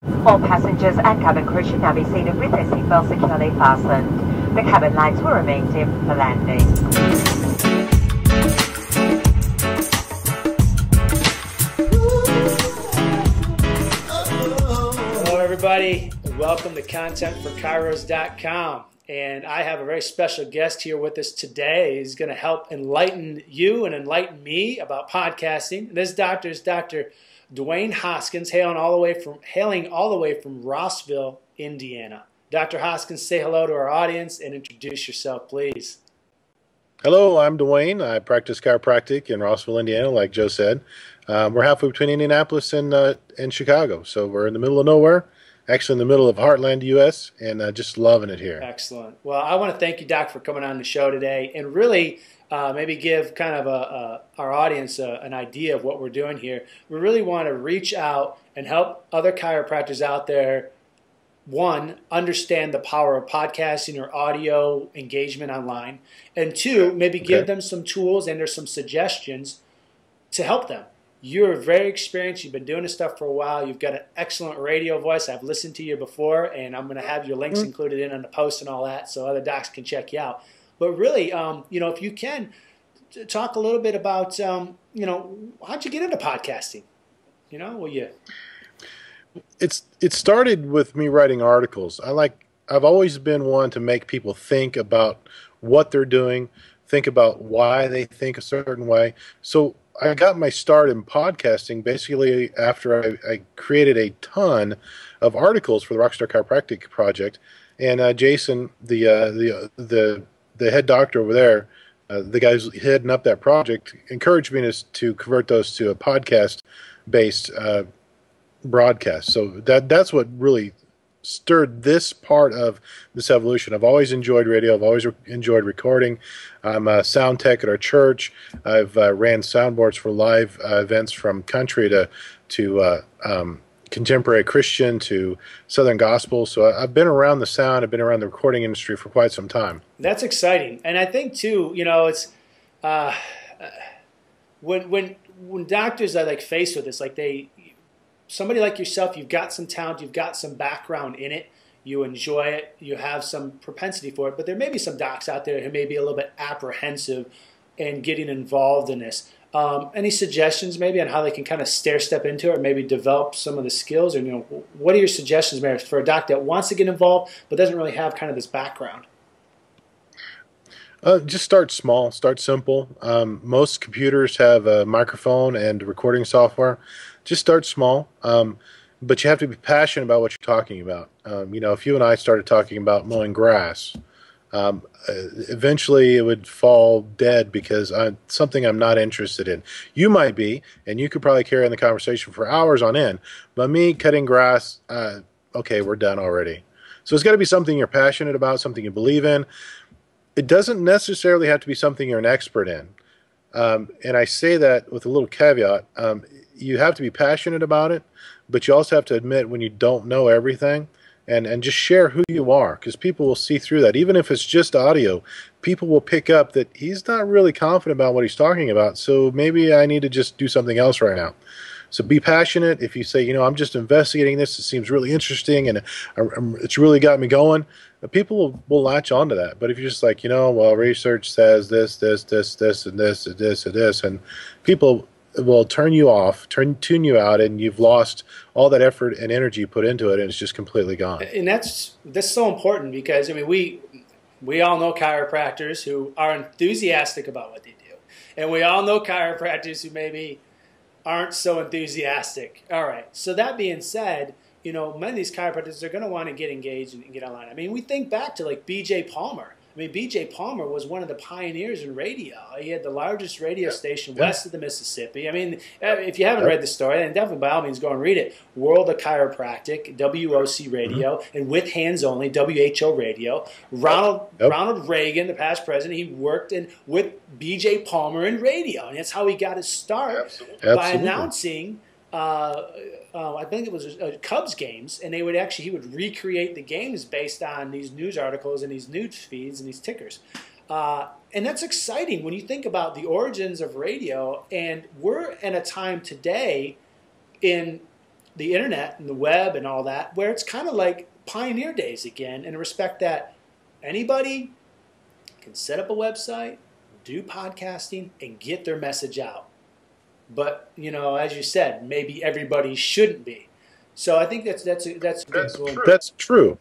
All passengers and cabin crew should now be seated with their seatbelts securely fastened. The cabin lights will remain dim for landing. Hello everybody, and welcome to Content4Chiros.com. And I have a very special guest here with us today. He's going to help enlighten you and enlighten me about podcasting. This doctor is Dr. Dwayne Hoskins, hailing all the way from Rossville, Indiana. Dr. Hoskins, say hello to our audience and introduce yourself, please. Hello, I'm Dwayne. I practice chiropractic in Rossville, Indiana, like Joe said. We're halfway between Indianapolis and Chicago, so we're in the middle of nowhere, actually in the middle of Heartland, U.S., and just loving it here. Excellent. Well, I want to thank you, Doc, for coming on the show today and really maybe give kind of our audience an idea of what we're doing here. We really want to reach out and help other chiropractors out there, one, understand the power of podcasting or audio engagement online, and two, maybe give them some tools and there's some suggestions to help them. You're very experienced. You've been doing this stuff for a while. You've got an excellent radio voice. I've listened to you before, and I'm going to have your links included in on the post and all that so other docs can check you out. But really, if you can, talk a little bit about, how'd you get into podcasting? It started with me writing articles. I've always been one to make people think about what they're doing, think about why they think a certain way. So I got my start in podcasting basically after I created a ton of articles for the Rockstar Chiropractic Project, and Jason, the head doctor over there, the guy who's heading up that project, encouraged me to convert those to a podcast-based broadcast. So that's what really stirred this part of this evolution. I've always enjoyed radio. I've always enjoyed recording. I'm a sound tech at our church. I've ran soundboards for live events from country to contemporary Christian to Southern gospel. So I've been around the sound. I've been around the recording industry for quite some time. That's exciting. And I think too, it's when doctors are like faced with this, somebody like yourself, you've got some talent, you've got some background in it, you enjoy it, you have some propensity for it, but there may be some docs out there who may be a little bit apprehensive in getting involved in this. Any suggestions maybe on how they can kind of step into it or maybe develop some of the skills? Or, what are your suggestions maybe for a doc that wants to get involved but doesn't really have kind of this background? Just start small, start simple. Most computers have a microphone and recording software. Just start small, but you have to be passionate about what you're talking about. If you and I started talking about mowing grass, eventually it would fall dead because something I'm not interested in. You might be, and you could probably carry on the conversation for hours on end, but me cutting grass, okay, we're done already. So it's got to be something you're passionate about, something you believe in. It doesn't necessarily have to be something you're an expert in. And I say that with a little caveat. You have to be passionate about it, but you also have to admit when you don't know everything and just share who you are, because people will see through that. Even if it's just audio, people will pick up that he's not really confident about what he's talking about, so maybe I need to just do something else right now. So be passionate. If you say, I'm just investigating this, it seems really interesting, and it's really got me going, people will latch onto that. But if you're just like, well, research says this, and this, and people will turn you off, tune you out, and you've lost all that effort and energy put into it, and it's just completely gone. And that's so important because, we all know chiropractors who are enthusiastic about what they do. And we all know chiropractors who maybe aren't so enthusiastic. All right. So that being said, many of these chiropractors are going to want to get engaged and get online. We think back to like B.J. Palmer. B.J. Palmer was one of the pioneers in radio. He had the largest radio station west of the Mississippi. If you haven't read the story, then definitely by all means go and read it. World of Chiropractic, WOC Radio, and with hands only, WHO Radio. Ronald Reagan, the past president, he worked with B.J. Palmer in radio, and that's how he got his start by announcing. I think it was Cubs games, and he would recreate the games based on these news articles and these news feeds and these tickers. And that's exciting when you think about the origins of radio, and we're in a time today in the internet and the web and all that, where it's kind of like pioneer days again, in the respect that anybody can set up a website, do podcasting, and get their message out. But, you know, as you said, maybe everybody shouldn't be. So I think that's true. That's true.